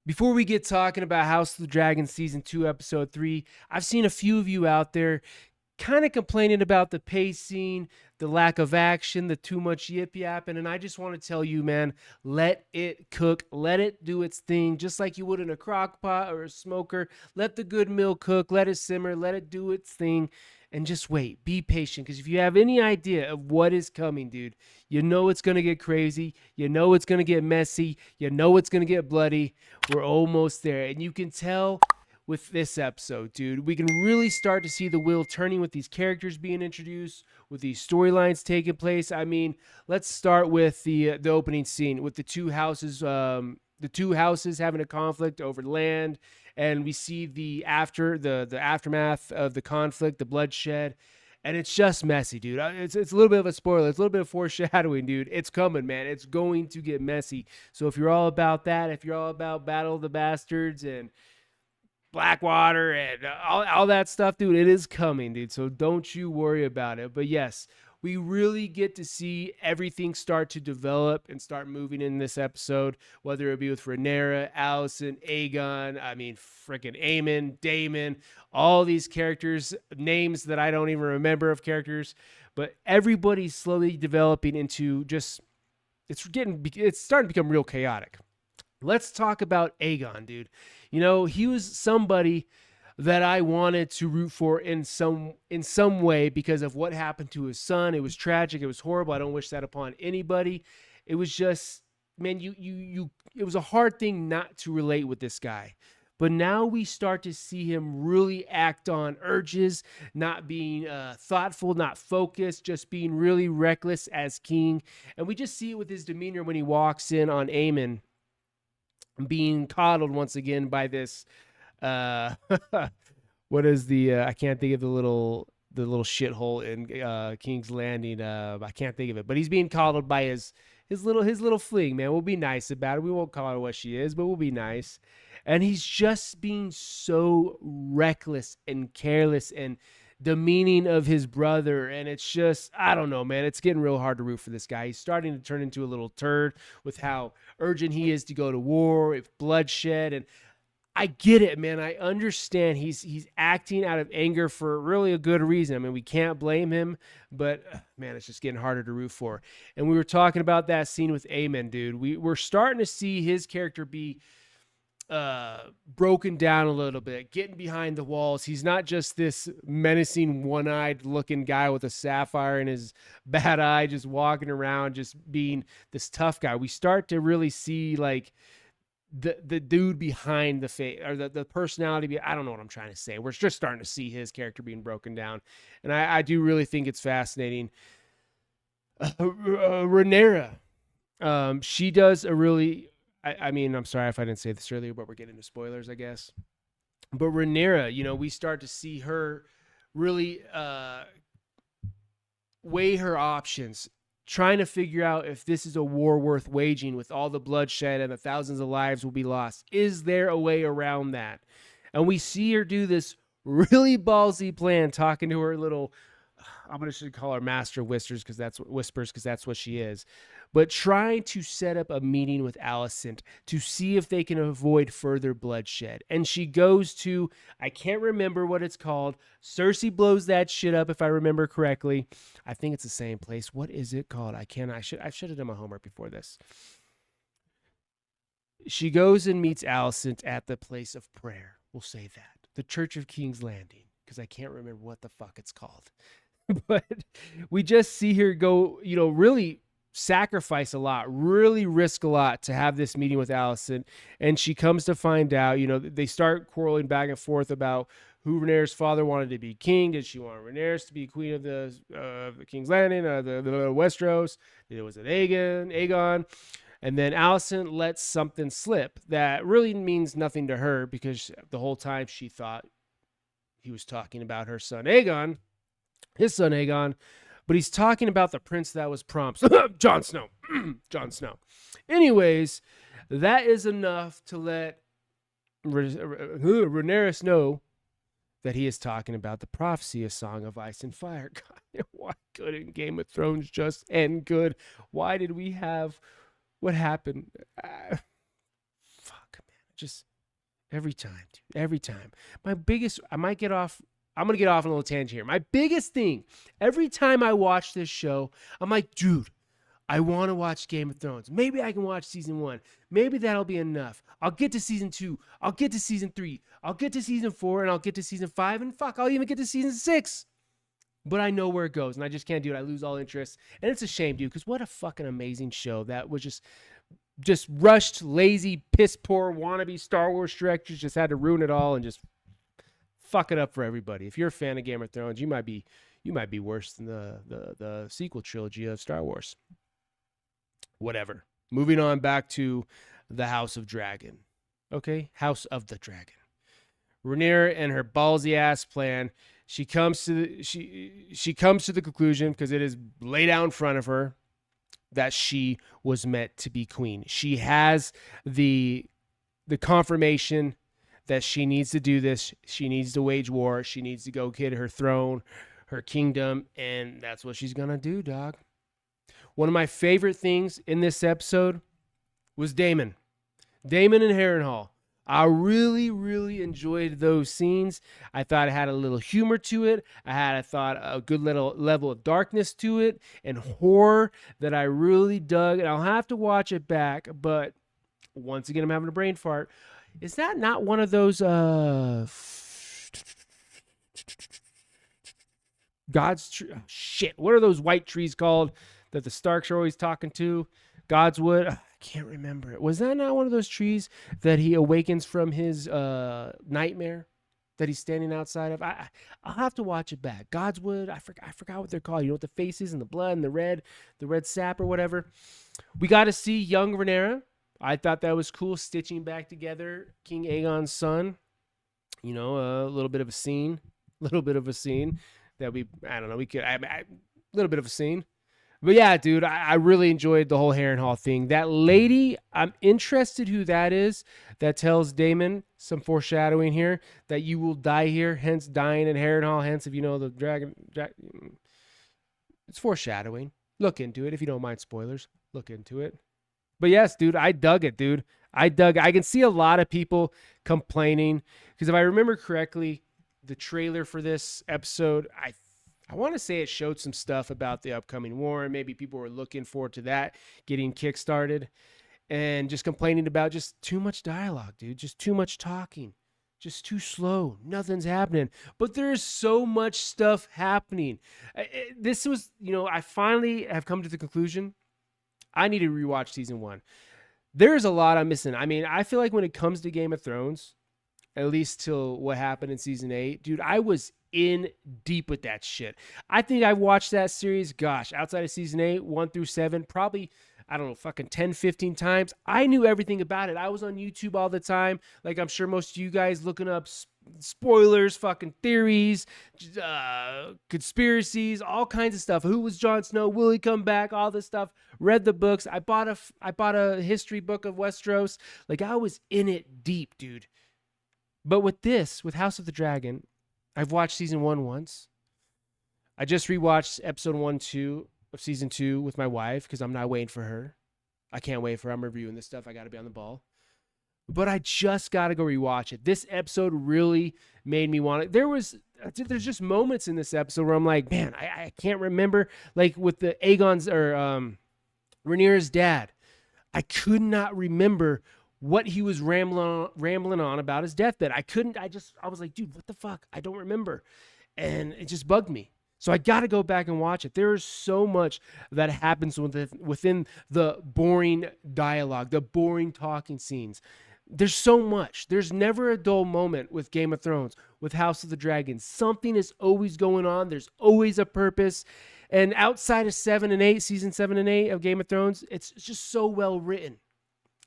Before we get talking about House of the Dragon Season 2, Episode 3, I've seen a few of you out there kind of complaining about the pacing, the lack of action, the too much yip yapping. And I just want to tell you, man, let it cook, let it do its thing, just like you would in a crock pot or a smoker. Let the good meal cook, let it simmer, let it do its thing, and just wait. Be patient, because if you have any idea of what is coming, dude, you know it's going to get crazy. You know it's going to get messy. You know it's going to get bloody. We're almost there. And you can tell with this episode, dude. We can really start to see the wheel turning with these characters being introduced, with these storylines taking place. I mean, let's start with the opening scene with the two houses. The two houses having a conflict over land, and we see the aftermath of the conflict, the bloodshed, and it's just messy, dude. It's a little bit of a spoiler. It's a little bit of foreshadowing, dude. It's coming, man. It's going to get messy. So if you're all about that, if you're all about Battle of the Bastards and Blackwater and all that stuff, dude, it is coming, dude. So don't you worry about it. But yes, we really get to see everything start to develop and start moving in this episode, whether it be with Rhaenyra, Alicent, Aegon, I mean, freaking Aemon, Daemon, all these characters, names that I don't even remember of characters, but everybody's slowly developing into just, it's starting to become real chaotic. Let's talk about Aegon, dude. You know, he was somebody that I wanted to root for in some way because of what happened to his son. It was tragic. It was horrible. I don't wish that upon anybody. It was just, man, you it was a hard thing not to relate with this guy. But now we start to see him really act on urges, not being thoughtful, not focused, just being really reckless as king. And we just see it with his demeanor when he walks in on Aemon being coddled once again by this uh what is the I can't think of the little shithole in King's Landing. I can't think of it, but he's being coddled by his little fling, man. We'll be nice about it. We won't call her what she is, but we'll be nice. And he's just being so reckless and careless and demeaning of his brother. And it's just, I don't know, man. It's getting real hard to root for this guy. He's starting to turn into a little turd with how urgent he is to go to war, with bloodshed. And I get it, man. I understand he's acting out of anger for really a good reason. I mean, we can't blame him, but man, it's just getting harder to root for. And we were talking about that scene with Aemon, dude. We're starting to see his character be broken down a little bit, getting behind the walls. He's not just this menacing, one-eyed looking guy with a sapphire in his bad eye, just walking around, just being this tough guy. We start to really see like the dude behind the face, or the personality. I don't know what I'm trying to say. We're just starting to see his character being broken down, and I do really think it's fascinating. Rhaenyra, she does a really. I mean, I'm sorry if I didn't say this earlier, but we're getting into spoilers, I guess. But Rhaenyra, we start to see her really weigh her options, trying to figure out if this is a war worth waging with all the bloodshed and the thousands of lives will be lost. Is there a way around that? And we see her do this really ballsy plan, talking to her little, I'm gonna should call her Master Whispers because that's what she is. But trying to set up a meeting with Alicent to see if they can avoid further bloodshed. And she goes to, I can't remember what it's called. Cersei blows that shit up if I remember correctly. I think it's the same place. What is it called? I should have done my homework before this. She goes and meets Alicent at the place of prayer. We'll say that. The Church of King's Landing, because I can't remember what the fuck it's called. But we just see her go, really sacrifice a lot, really risk a lot to have this meeting with Alicent. And she comes to find out, they start quarreling back and forth about who Rhaenyra's father wanted to be king. Did she want Rhaenyra to be queen of the King's Landing, the Westeros? Was it Aegon? And then Alicent lets something slip that really means nothing to her, because the whole time she thought he was talking about her son Aegon, his son Aegon, but he's talking about the prince that was promised, Jon Snow. Jon Snow. Anyways, that is enough to let Rhaenyra know that he is talking about the prophecy of Song of Ice and Fire. God, why couldn't Game of Thrones just end good? Why did we have what happened? Fuck, man. Just every time, dude. Every time. My biggest, I might get off. I'm going to get off on a little tangent here. My biggest thing, every time I watch this show, I'm like, dude, I want to watch Game of Thrones. Maybe I can watch season 1. Maybe that'll be enough. I'll get to season 2. I'll get to season 3. I'll get to season 4, and I'll get to season 5. And fuck, I'll even get to season 6. But I know where it goes, and I just can't do it. I lose all interest. And it's a shame, dude, because what a fucking amazing show. That was just rushed, lazy, piss poor, wannabe Star Wars directors just had to ruin it all and just fuck it up for everybody. If you're a fan of Game of Thrones, you might be worse than the sequel trilogy of Star Wars. Whatever. Moving on back to the House of Dragon. Okay? House of the Dragon. Rhaenyra and her ballsy ass plan. She comes to the conclusion, because it is laid out in front of her, that she was meant to be queen. She has the confirmation that she needs to do this. She needs to wage war. She needs to go get her throne, her kingdom, and that's what she's gonna do, dog. One of my favorite things in this episode was Daemon and Harrenhal. I really, really enjoyed those scenes. I thought it had a little humor to it. I thought a good little level of darkness to it and horror that I really dug. And I'll have to watch it back. But once again, I'm having a brain fart. Is that not one of those God's tree? Oh, shit. What are those white trees called that the Starks are always talking to? Godswood. I can't remember it. Was that not one of those trees that he awakens from his nightmare that he's standing outside of? I'll have to watch it back. Godswood. I forgot what they're called. You know what the face is and the blood and the red sap or whatever. We got to see young Rhaenyra. I thought that was cool, stitching back together King Aegon's son. You know, a little bit of a scene that a little bit of a scene. But yeah, dude, I really enjoyed the whole Harrenhal thing. That lady, I'm interested who that is that tells Daemon, some foreshadowing here, that you will die here, hence dying in Harrenhal, hence if you know the dragon. It's foreshadowing. Look into it if you don't mind spoilers. Look into it. But yes, dude, I dug it, dude. I can see a lot of people complaining because if I remember correctly, the trailer for this episode, I want to say it showed some stuff about the upcoming war, and maybe people were looking forward to that getting kickstarted, and just complaining about just too much dialogue, dude. Just too much talking. Just too slow. Nothing's happening. But there's so much stuff happening. This was, I finally have come to the conclusion I need to rewatch season 1. There's a lot I'm missing. I mean, I feel like when it comes to Game of Thrones, at least till what happened in season 8, dude, I was in deep with that shit. I think I've watched that series, gosh, outside of season 8, 1 through 7, probably, I don't know, fucking 10, 15 times. I knew everything about it. I was on YouTube all the time. Like I'm sure most of you guys looking up spoilers, fucking theories, conspiracies, all kinds of stuff. Who was Jon Snow? Will he come back? All this stuff. Read the books. I bought a history book of Westeros. Like I was in it deep, dude. But with House of the Dragon, I've watched season 1 once. I just rewatched episode 1, 2 of season 2 with my wife because I'm not waiting for her. I can't wait for her. I'm reviewing this stuff. I got to be on the ball. But I just got to go rewatch it. This episode really made me want it. There's just moments in this episode where I'm like, man, I can't remember. Like with the Aegon's or Rhaenyra's dad. I could not remember what he was rambling on about his deathbed. I was like, dude, what the fuck? I don't remember. And it just bugged me. So I got to go back and watch it. There is so much that happens within the boring dialogue, the boring talking scenes. There's so much. There's never a dull moment with Game of Thrones, with House of the Dragon. Something is always going on. There's always a purpose. And outside of season 7 and 8 of Game of Thrones, it's just so well written.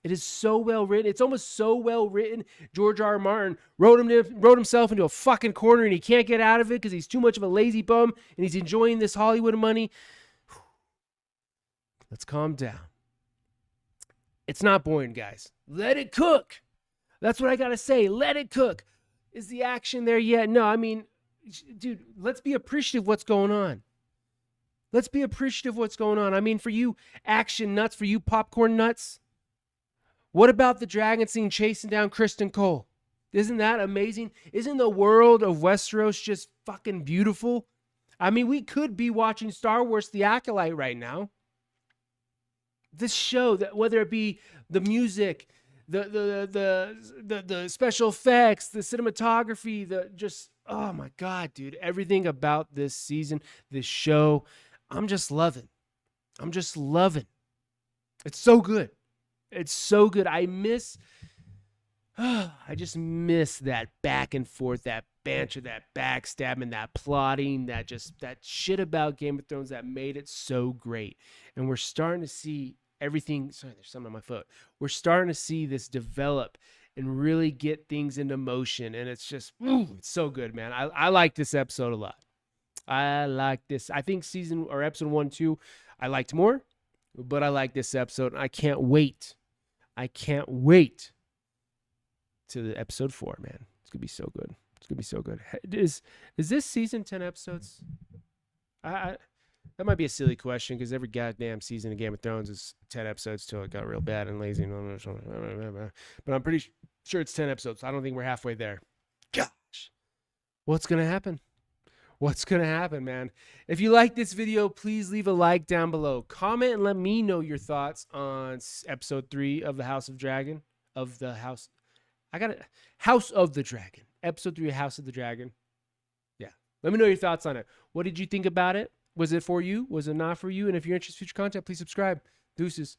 It is so well written. It's almost so well written. George R. R. Martin wrote himself into a fucking corner and he can't get out of it because he's too much of a lazy bum and he's enjoying this Hollywood money. Let's calm down. It's not boring, guys. Let it cook. That's what I got to say. Let it cook. Is the action there yet? No, I mean, dude, let's be appreciative of what's going on. Let's be appreciative of what's going on. I mean, for you action nuts, for you popcorn nuts, What about the dragon scene chasing down Kristen Cole? Isn't that amazing? Isn't the world of Westeros just fucking beautiful? I mean, we could be watching Star Wars The Acolyte right now. This show, that whether it be the music, the special effects, the cinematography, oh my God, dude, everything about this season, this show, I'm just loving. It's so good. It's so good. I just miss that back and forth, that banter, that backstabbing, that plotting, that shit about Game of Thrones that made it so great. And we're starting to see everything. Sorry, there's something on my foot. We're starting to see this develop and really get things into motion. And it's just, it's so good, man. I like this episode a lot. I like this. I think episode 1, 2, I liked more, but I like this episode. And I can't wait. To the episode 4, man. It's gonna be so good. Is this season 10 episodes? That might be a silly question because every goddamn season of Game of Thrones is 10 episodes till it got real bad and lazy. But I'm pretty sure it's 10 episodes. I don't think we're halfway there. Gosh, what's gonna happen? What's gonna happen, man? If you like this video, please leave a like down below. Comment and let me know your thoughts on episode 3 of the House of Dragon. House of the Dragon. Episode 3 of House of the Dragon. Yeah. Let me know your thoughts on it. What did you think about it? Was it for you? Was it not for you? And if you're interested in future content, please subscribe. Deuces.